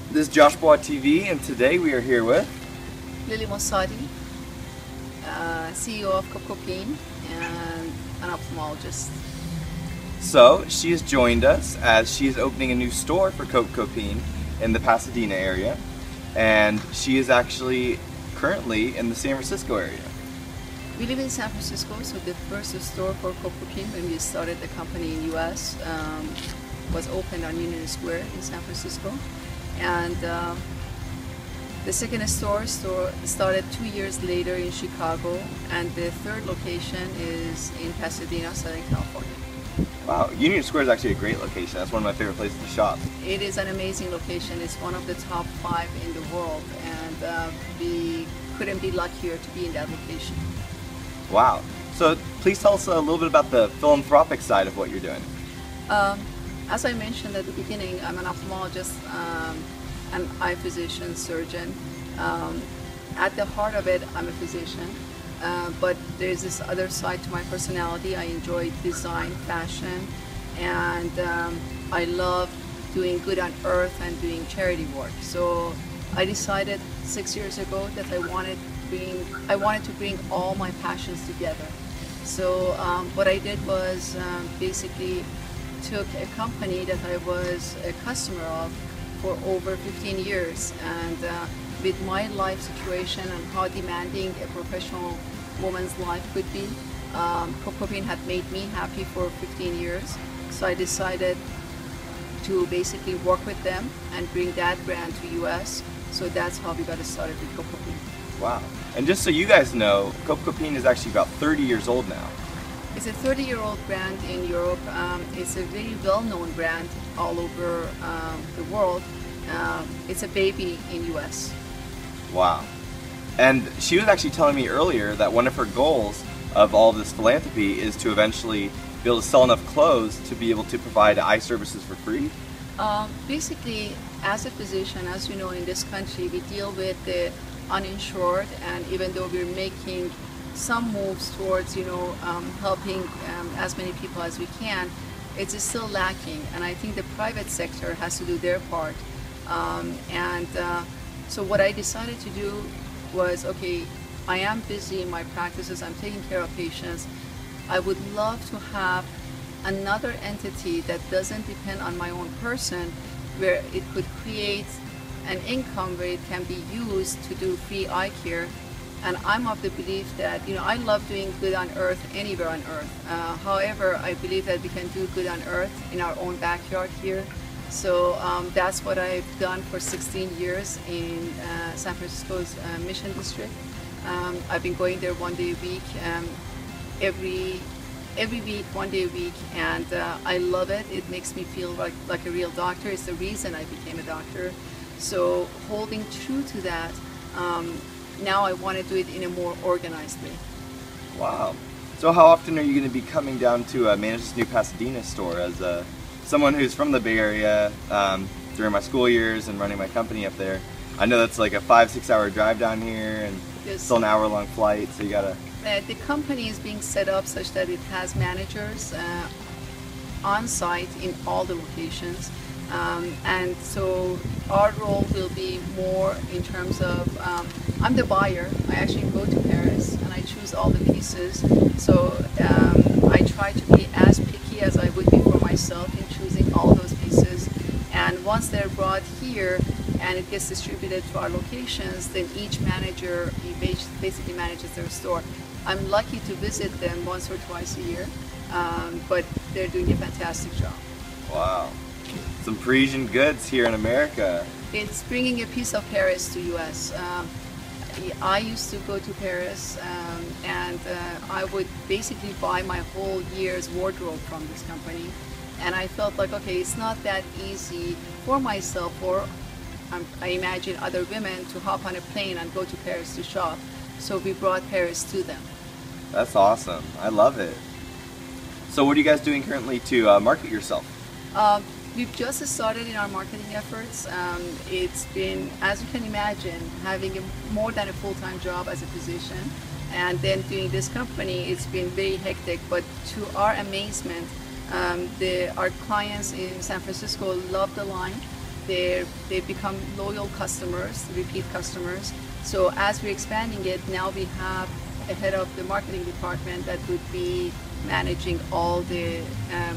This is Josh Bois TV, and today we are here with Lillie Mosadegh, CEO of Cop Copine and an ophthalmologist. So she has joined us as she is opening a new store for Cop Copine in the Pasadena area, and she is actually currently in the San Francisco area. We live in San Francisco, so the first store for Cop Copine when we started the company in US was opened on Union Square in San Francisco, and the second store started 2 years later in Chicago, and the third location is in Pasadena, Southern California. Wow, Union Square is actually a great location. That's one of my favorite places to shop. It is an amazing location. It's one of the top 5 in the world, and we couldn't be luckier to be in that location. Wow. So please tell us a little bit about the philanthropic side of what you're doing. As I mentioned at the beginning, I'm an ophthalmologist, an eye physician, surgeon. At the heart of it, I'm a physician, but there's this other side to my personality. I enjoy design, fashion, and I love doing good on earth and doing charity work. So I decided 6 years ago that I wanted to bring all my passions together. So what I did was basically took a company that I was a customer of for over 15 years, and with my life situation and how demanding a professional woman's life could be, Cop Copine had made me happy for 15 years. So I decided to basically work with them and bring that brand to US. So that's how we got started with Cop Copine. Wow. And just so you guys know, Cop Copine is actually about 30 years old now. It's a 30-year-old brand in Europe. It's a very well-known brand all over the world. It's a baby in US. Wow. And she was actually telling me earlier that one of her goals of all this philanthropy is to eventually be able to sell enough clothes to be able to provide eye services for free. Basically, as a physician, as you know, in this country, we deal with the uninsured, and even though we're making some moves towards, helping as many people as we can, it's still lacking, and I think the private sector has to do their part. So what I decided to do was, okay, I am busy in my practices, I'm taking care of patients. I would love to have another entity that doesn't depend on my own person, where it could create an income where it can be used to do free eye care. And I'm of the belief that, I love doing good on earth anywhere on earth. However, I believe that we can do good on earth in our own backyard here. So that's what I've done for 16 years in San Francisco's Mission District. I've been going there 1 day a week, every week, 1 day a week, and I love it. It makes me feel like a real doctor. It's the reason I became a doctor. So holding true to that, now I want to do it in a more organized way. Wow. So how often are you going to be coming down to manage this new Pasadena store as someone who's from the Bay Area during my school years and running my company up there? I know that's like a 5-6 hour drive down here, and Yes. still an hour-long flight, so you gotta... The company is being set up such that it has managers on site in all the locations. And so our role will be more in terms of, I'm the buyer. I actually go to Paris and I choose all the pieces. So I try to be as picky as I would be for myself in choosing all those pieces. And once they're brought here and it gets distributed to our locations, then each manager basically manages their store. I'm lucky to visit them once or twice a year, but they're doing a fantastic job. Wow. Some Parisian goods here in America. It's bringing a piece of Paris to US. I used to go to Paris and I would basically buy my whole year's wardrobe from this company, and I felt like, okay, it's not that easy for myself or I imagine other women to hop on a plane and go to Paris to shop, so we brought Paris to them. That's awesome. I love it. So what are you guys doing currently to market yourself? We've just started in our marketing efforts. It's been, as you can imagine, having more than a full-time job as a physician and then doing this company, it's been very hectic, but to our amazement, our clients in San Francisco love the line. they become loyal customers, repeat customers. So as we're expanding it, now we have a head of the marketing department that would be managing all the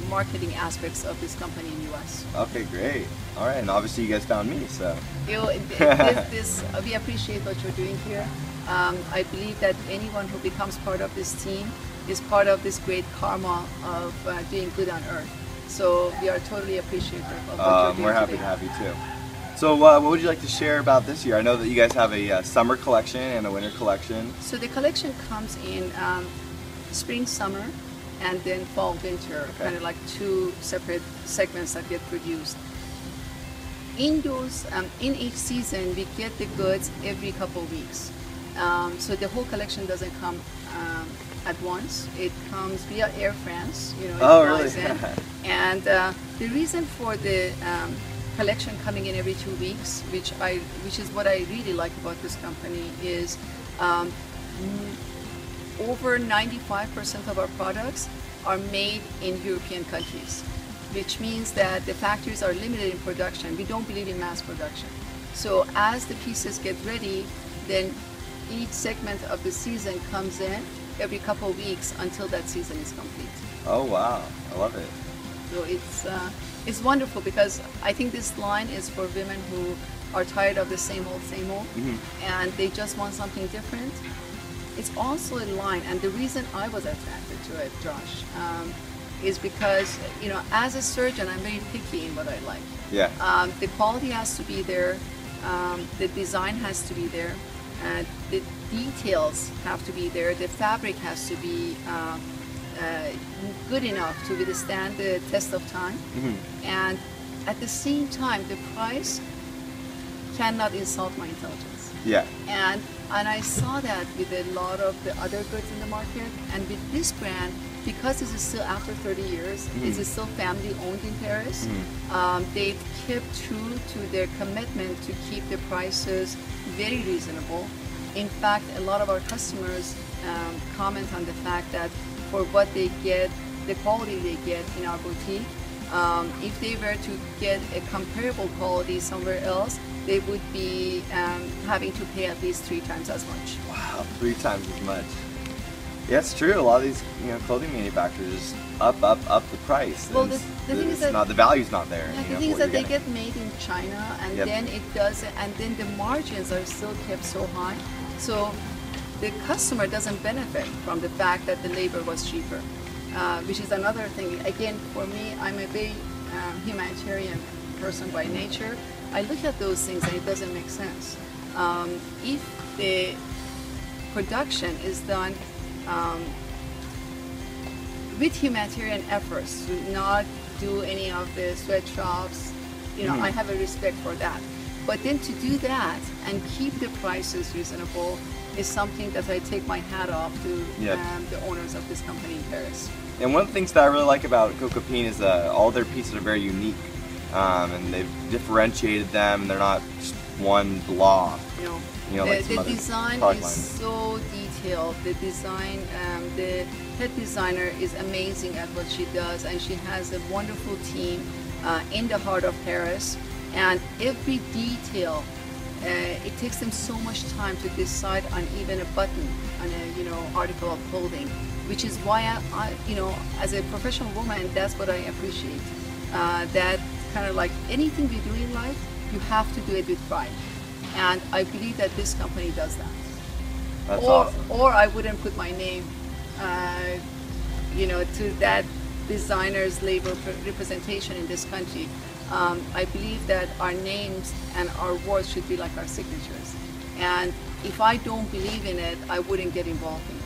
marketing aspects of this company in the US. Okay, great. All right, and obviously you guys found me, so. We appreciate what you're doing here. I believe that anyone who becomes part of this team is part of this great karma of doing good on earth. So we are totally appreciative of what you're doing We're happy today. to have you too. So what would you like to share about this year? I know that you guys have a summer collection and a winter collection. So the collection comes in spring, summer, and then fall, winter, kind of like two separate segments that get produced. In those, in each season, we get the goods every couple of weeks. So the whole collection doesn't come at once. It comes via Air France, you know, it flies in. And the reason for the collection coming in every 2 weeks, which is what I really like about this company, is over 95% of our products are made in European countries, which means that the factories are limited in production. We don't believe in mass production. So as the pieces get ready, then each segment of the season comes in every couple of weeks until that season is complete. Oh wow, I love it. So it's wonderful because I think this line is for women who are tired of the same old, and they just want something different. It's also a line, and the reason I was attracted to it, Josh, is because, you know, as a surgeon, I'm very picky in what I like. Yeah. The quality has to be there, the design has to be there, the details have to be there, the fabric has to be good enough to withstand the test of time, and at the same time, the price cannot insult my intelligence. Yeah. And I saw that with a lot of the other goods in the market, and with this brand, because this is still after 30 years, this is still family owned in Paris, they've kept true to their commitment to keep the prices very reasonable. In fact, a lot of our customers comment on the fact that for what they get, the quality they get in our boutique, if they were to get a comparable quality somewhere else, they would be having to pay at least 3 times as much. Wow, 3 times as much. Yeah, it's true. A lot of these, you know, clothing manufacturers just up the price. Well, the thing is that the value's not there. Yeah, you the know, thing is for that what they you're get made in China, and Yep. then it does, and then the margins are still kept so high. So the customer doesn't benefit from the fact that the labor was cheaper, which is another thing. Again, for me, I'm a very humanitarian person by nature. I look at those things and it doesn't make sense. If the production is done with humanitarian efforts, to not do any of the sweatshops, you know, I have a respect for that. But then to do that and keep the prices reasonable is something that I take my hat off to the owners of this company in Paris. And one of the things that I really like about Cop Copine is all their pieces are very unique, and they've differentiated them. They're not just one block. You know, like the design is so detailed. The design, the head designer is amazing at what she does, and she has a wonderful team in the heart of Paris. And every detail, it takes them so much time to decide on even a button on a article of clothing, which is why I as a professional woman, that's what I appreciate. That kind of like anything we do in life, you have to do it with pride. And I believe that this company does that. That's awesome. Or I wouldn't put my name, to that designer's label representation in this country. I believe that our names and our words should be like our signatures. And if I don't believe in it, I wouldn't get involved in it.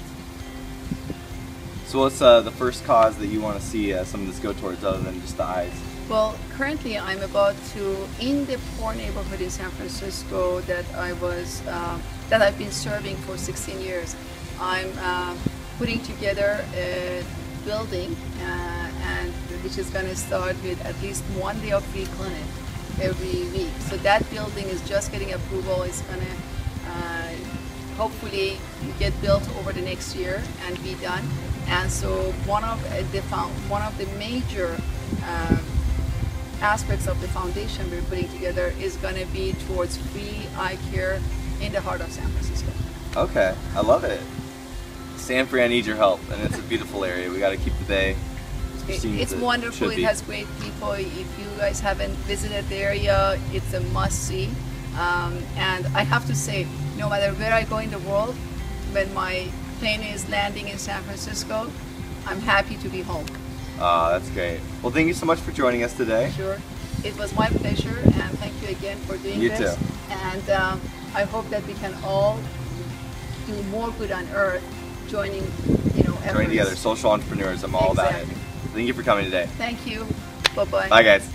So what's the first cause that you want to see some of this go towards, other than just the eyes? Well, currently I'm about to, in the poor neighborhood in San Francisco that I've been serving for 16 years, I'm putting together a building and which is going to start with at least one day of free clinic every week. So that building is just getting approval. It's going to hopefully get built over the next year and be done. And so one of the major aspects of the foundation we're putting together is going to be towards free eye care in the heart of San Francisco. Okay, I love it. San Fran needs your help, and it's a beautiful area. We got to keep the bay as pristine It's as wonderful. should It be. has great people. If you guys haven't visited the area, it's a must-see. And I have to say, no matter where I go in the world, when my plane is landing in San Francisco, I'm happy to be home. That's great. Well, thank you so much for joining us today. Sure. It was my pleasure, and thank you again for doing You this. too. And I hope that we can all do more good on Earth, joining, efforts. Joining together, social entrepreneurs. I'm all about it. Exactly. Thank you for coming today. Thank you. Bye-bye. Bye, guys.